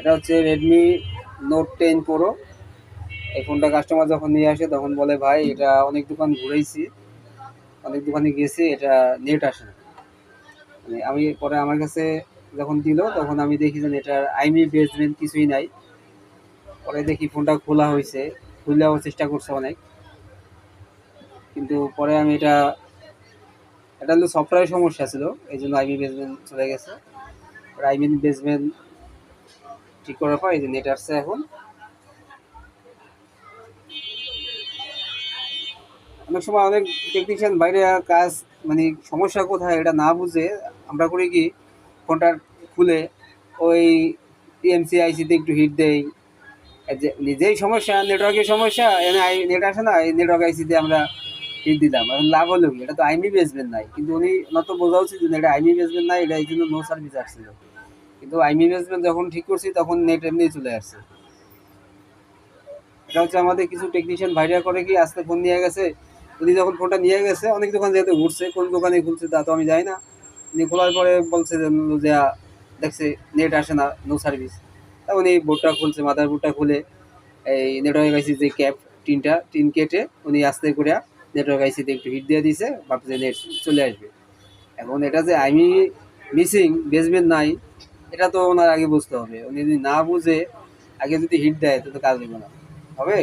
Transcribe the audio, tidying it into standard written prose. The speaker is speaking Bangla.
এটা হচ্ছে রেডমি নোট 10 প্রো। এই ফোনটা কাস্টমার যখন নিয়ে আসে তখন বলে, ভাই এটা অনেক দোকান ঘুরেছি, অনেক দোকানে গেছি, এটা নেট আসে না। মানে আমি পরে আমার কাছে যখন দিল তখন আমি দেখি যে এটার আইমি বেসমেন্ট কিছুই নাই। পরে দেখি ফোনটা খোলা হয়েছে, খুললেও চেষ্টা করছে অনেক, কিন্তু পরে আমি এটা হলো সফটওয়্যারের সমস্যা ছিল, এই জন্য আইমি বেসমেন্ট চলে গেছে। আইমি বেসমেন্ট ঠিক করার পর এই যে নেট আসছে এখন। অনেক সময় অনেক টেকনিশিয়ান বাইরে কাজ, মানে সমস্যা কোথায় এটা না বুঝে আমরা করি কি, ফোনটা খুলে ওই টিএমসি আইসিতে একটু হিট দেই। যে নিজেই সমস্যা, নেটওয়ার্কের সমস্যা, এখানে নেট আসে না, এই নেটওয়ার্ক আইসিতে আমরা হিট দিলাম, এখন লাভ হলো কি, এটা তো আইমি বেসমেন্ট নাই। কিন্তু উনি নত বোঝা উচিত যে এটা আইমি বেসমেন্ট নাই, এটা এই জন্য নো সার্ভিস আসছিল। কিন্তু আইমি বেসমেন্ট যখন ঠিক করছি তখন নেট এমনি চলে আসছে। এটা হচ্ছে আমাদের কিছু টেকনিশিয়ান ভাইরা করে কি, আজকে ফোন নিয়ে গেছে, উনি যখন ফোনটা নিয়ে গেছে অনেক দোকান যেহেতু ঘুরছে, কোন দোকানে খুলছে তা তো আমি যাই না, উনি খোলার পরে বলছে যে দেখছে নেট আসে না, নো সার্ভিস। তা উনি বোর্ডটা খুলছে, মাদার বোর্ডটা খুলে এই নেটওয়ার্ক আইসি যে ক্যাপ টিন কেটে উনি আস্তে করে নেটওয়ার্ক আইসিতে একটু হিট দিয়ে দিয়েছে, ভাবছে নেট চলে আসবে। এখন এটা যে আইমি মিসিং বেসমেন্ট নাই, এটা তো ওনার আগে বুঝতে হবে। উনি যদি না বুঝে আগে যদি হিট দেয় তো কাজ হবে না, হবে।